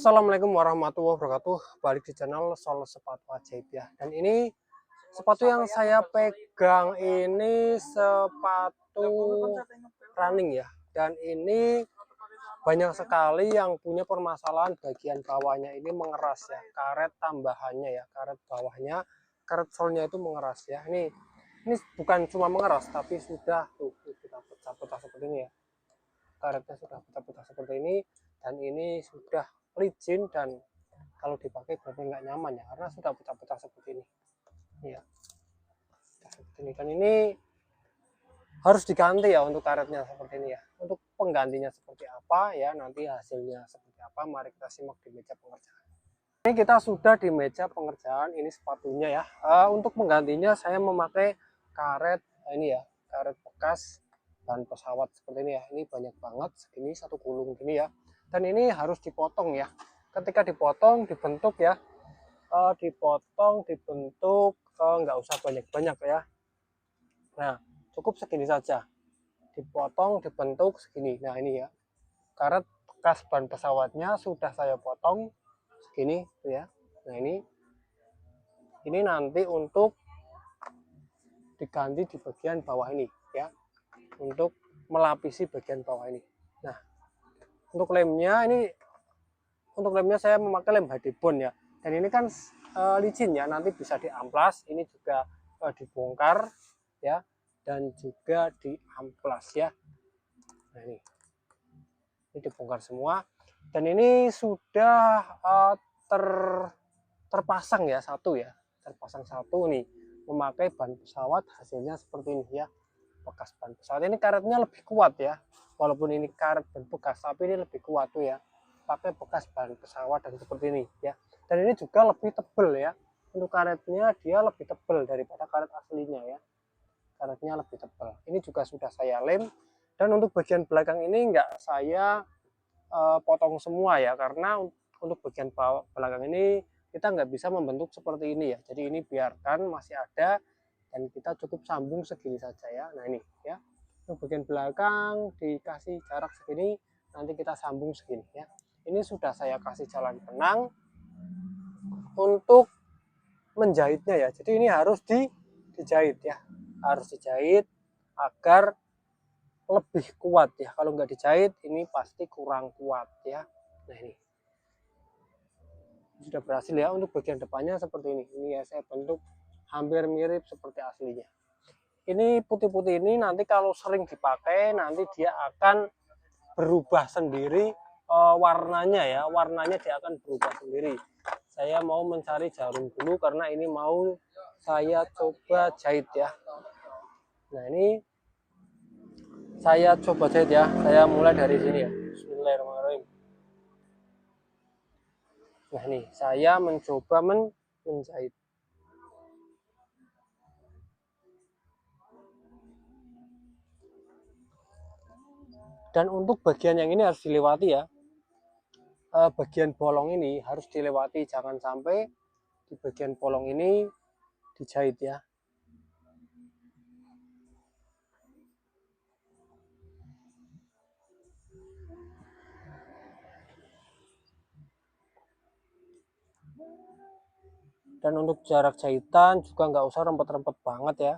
Assalamualaikum warahmatullahi wabarakatuh. Balik di channel Sol Sepatu Ajaib ya. Dan ini sepatu yang saya pegang ini sepatu running ya. Dan ini banyak sekali yang punya permasalahan bagian bawahnya ini mengeras ya. Karet tambahannya ya, karet bawahnya, karet solnya itu mengeras ya. Ini bukan cuma mengeras tapi sudah kita pecah-pecah seperti ini ya. Karetnya sudah pecah-pecah seperti ini, dan ini sudah licin dan kalau dipakai berarti nggak nyaman ya, karena sudah pecah-pecah seperti ini ya, seperti ini. Dan ini harus diganti ya untuk karetnya seperti ini ya. Untuk penggantinya seperti apa ya, nanti hasilnya seperti apa mari kita simak di meja pengerjaan. Ini kita sudah di meja pengerjaan, ini sepatunya ya. Untuk penggantinya saya memakai karet ini ya, karet bekas ban pesawat seperti ini ya. Ini banyak banget, segini satu gulung gini ya. Dan ini harus dipotong ya. Ketika dipotong dibentuk ya, dipotong dibentuk, nggak usah banyak-banyak ya. Nah cukup segini saja, dipotong dibentuk segini. Nah ini ya, karet bekas ban pesawatnya sudah saya potong segini ya. Nah ini nanti untuk diganti di bagian bawah ini ya, untuk melapisi bagian bawah ini. Nah untuk lemnya saya memakai lem hadibon ya. Dan ini kan licin ya, nanti bisa diamplas. Ini juga dibongkar ya, dan juga diamplas ya. Nah ini dibongkar semua, dan ini sudah terpasang ya, terpasang satu nih, memakai ban pesawat. Hasilnya seperti ini ya, bekas ban pesawat. Ini karetnya lebih kuat ya, walaupun ini karet ban bekas tapi ini lebih kuat tuh ya, pakai bekas ban pesawat dan seperti ini ya. Dan ini juga lebih tebal ya, untuk karetnya dia lebih tebal daripada karet aslinya ya, karetnya lebih tebal. Ini juga sudah saya lem, dan untuk bagian belakang ini enggak saya potong semua ya, karena untuk bagian belakang ini kita nggak bisa membentuk seperti ini ya. Jadi ini biarkan masih ada, dan kita cukup sambung segini saja ya. Nah ini ya, untuk bagian belakang dikasih jarak segini, nanti kita sambung segini ya. Ini sudah saya kasih jalan benang untuk menjahitnya ya. Jadi ini harus dijahit ya, harus dijahit agar lebih kuat ya. Kalau nggak dijahit ini pasti kurang kuat ya. Nah ini sudah berhasil ya. Untuk bagian depannya seperti ini ya, saya bentuk hampir mirip seperti aslinya. Ini putih-putih ini nanti kalau sering dipakai nanti dia akan berubah sendiri warnanya ya, warnanya dia akan berubah sendiri. Saya mau mencari jarum dulu karena ini mau saya coba jahit ya. Nah ini saya coba jahit ya, saya mulai dari sini ya. Bismillahirrahmanirrahim. Nah ini saya mencoba menjahit. Dan untuk bagian yang ini harus dilewati ya, bagian bolong ini harus dilewati, jangan sampai di bagian bolong ini dijahit ya. Dan untuk jarak jahitan juga nggak usah rempet-rempet banget ya.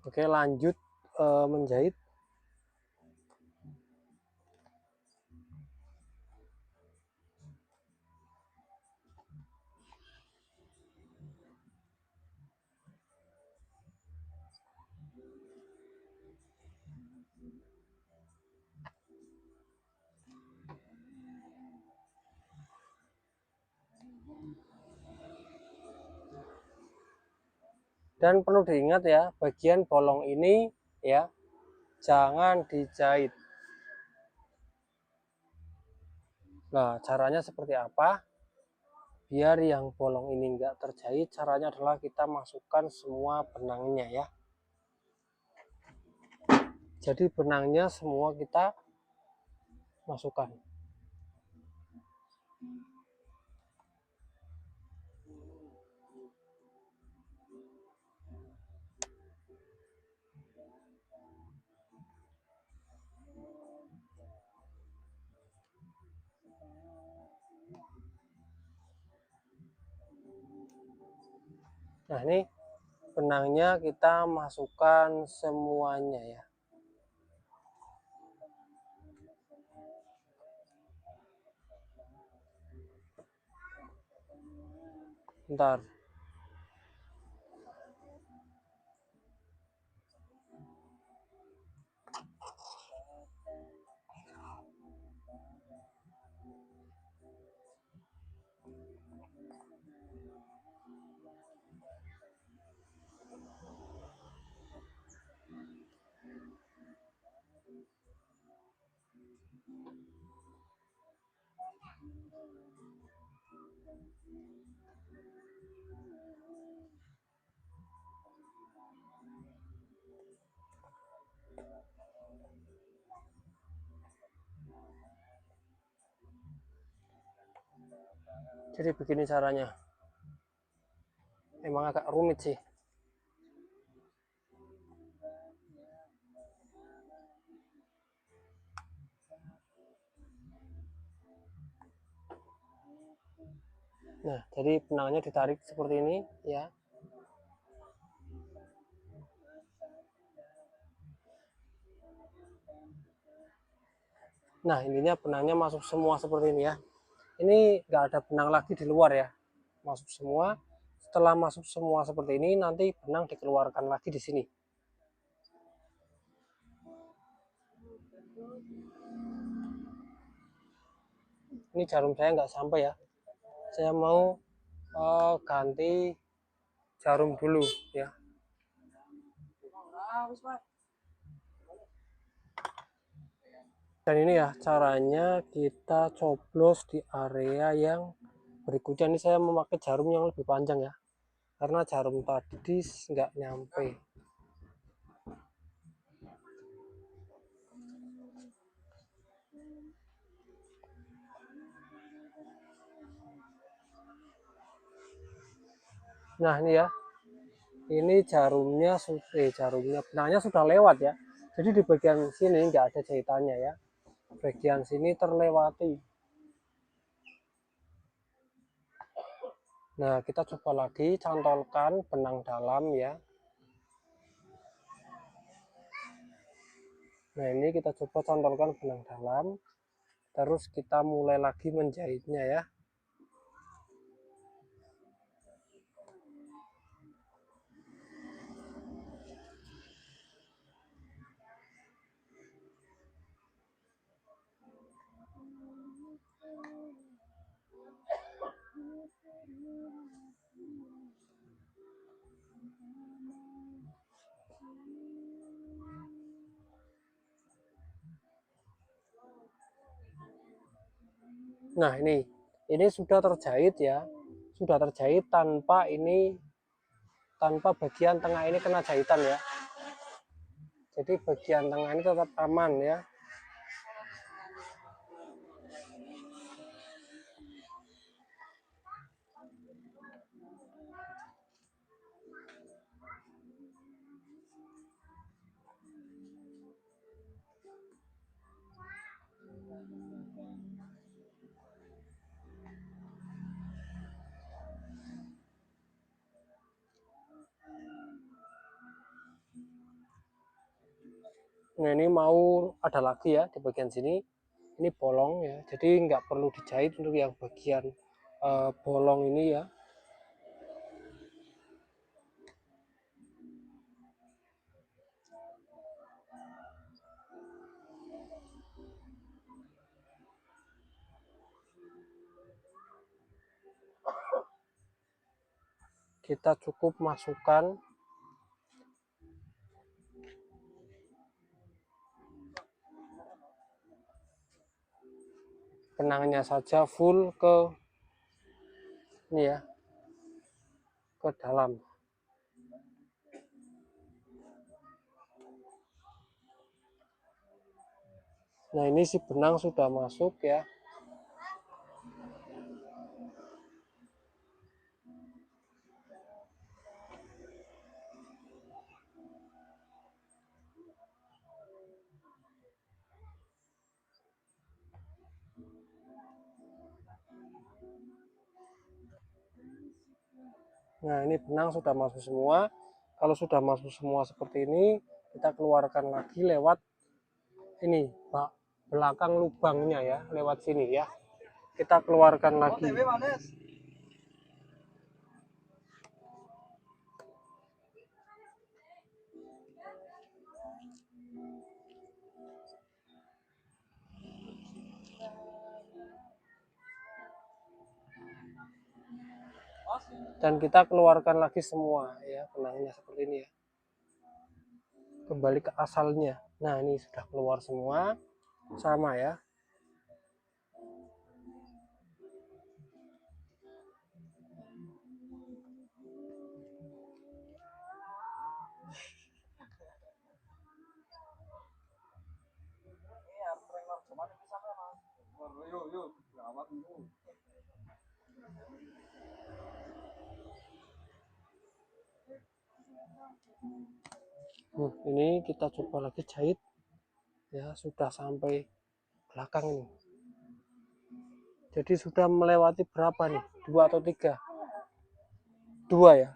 Oke lanjut menjahit. Dan perlu diingat ya, bagian bolong ini ya jangan dijahit. Nah caranya seperti apa biar yang bolong ini enggak terjahit? Caranya adalah kita masukkan semua benangnya ya. Jadi benangnya semua kita masukkan. Nah, ini benangnya kita masukkan semuanya ya. Bentar. Jadi begini caranya. Emang agak rumit sih. Nah, jadi benangnya ditarik seperti ini ya. Nah, ininya benangnya masuk semua seperti ini ya. Ini nggak ada benang lagi di luar ya. Masuk semua. Setelah masuk semua seperti ini, nanti benang dikeluarkan lagi di sini. Ini jarum saya nggak sampai ya. Saya mau ganti jarum dulu ya. Dan ini ya caranya kita coblos di area yang berikutnya. Ini saya memakai jarum yang lebih panjang ya, karena jarum tadi nggak nyampe. Nah ini ya, ini jarumnya benangnya sudah lewat ya. Jadi di bagian sini nggak ada jahitannya ya. Bagian sini terlewati. Nah, kita coba lagi cantolkan benang dalam ya. Nah, ini kita coba cantolkan benang dalam. Terus kita mulai lagi menjahitnya ya. Nah, ini sudah terjahit ya. Sudah terjahit tanpa bagian tengah ini kena jahitan ya. Jadi bagian tengah ini tetap aman ya. Nah, ini mau ada lagi ya di bagian sini. Ini bolong ya. Jadi nggak perlu dijahit untuk yang bagian bolong ini ya. Kita cukup masukkan benangnya saja full ke ini ya, ke dalam. Nah, ini si benang sudah masuk ya. Nah, ini benang sudah masuk semua. Kalau sudah masuk semua seperti ini, kita keluarkan lagi lewat ini, Pak, belakang lubangnya ya, lewat sini ya. Kita keluarkan lagi. Dan kita keluarkan lagi semua ya, benangnya seperti ini ya. Kembali ke asalnya. Nah, ini sudah keluar semua. Sama ya. Ini kita coba lagi jahit ya, sudah sampai belakang ini. Jadi sudah melewati berapa nih, 2 atau 3? 2 ya,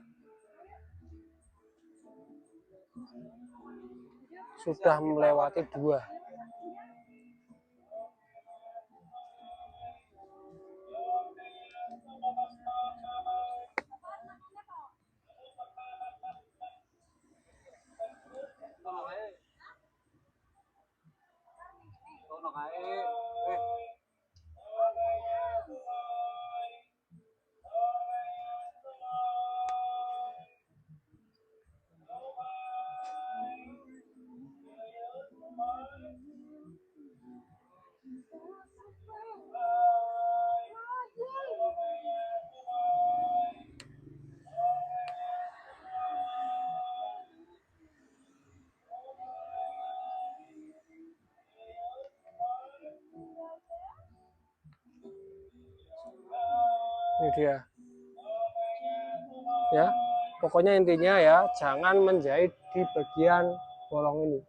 sudah melewati 2. Ini dia ya, pokoknya intinya ya, jangan menjahit di bagian bolong ini.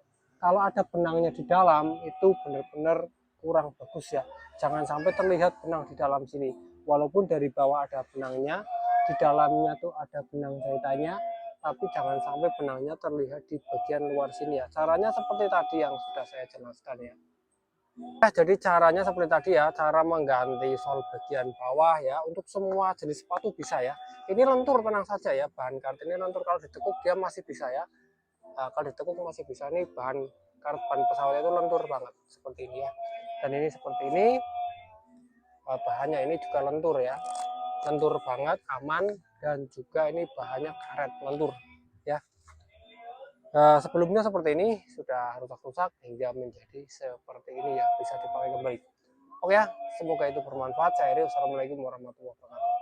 Kalau ada benangnya di dalam itu benar-benar kurang bagus ya. Jangan sampai terlihat benang di dalam sini, walaupun dari bawah ada benangnya, di dalamnya tuh ada benang jahitannya, tapi jangan sampai benangnya terlihat di bagian luar sini ya. Caranya seperti tadi yang sudah saya jelaskan ya. Jadi caranya seperti tadi ya, cara mengganti sol bagian bawah ya, untuk semua jenis sepatu bisa ya. Ini lentur tenang saja ya, bahan karet ini lentur, kalau ditekuk dia masih bisa ya. Nah, kalau ditekuk masih bisa, nih bahan karet ban pesawat itu lentur banget seperti ini ya. Dan ini seperti ini, bahannya ini juga lentur ya, lentur banget, aman, dan juga ini bahannya karet lentur ya. Sebelumnya seperti ini sudah rusak-rusak hingga menjadi seperti ini ya, bisa dipakai kembali. Oke ya, semoga itu bermanfaat. Saya Eri, wassalamualaikum warahmatullahi wabarakatuh.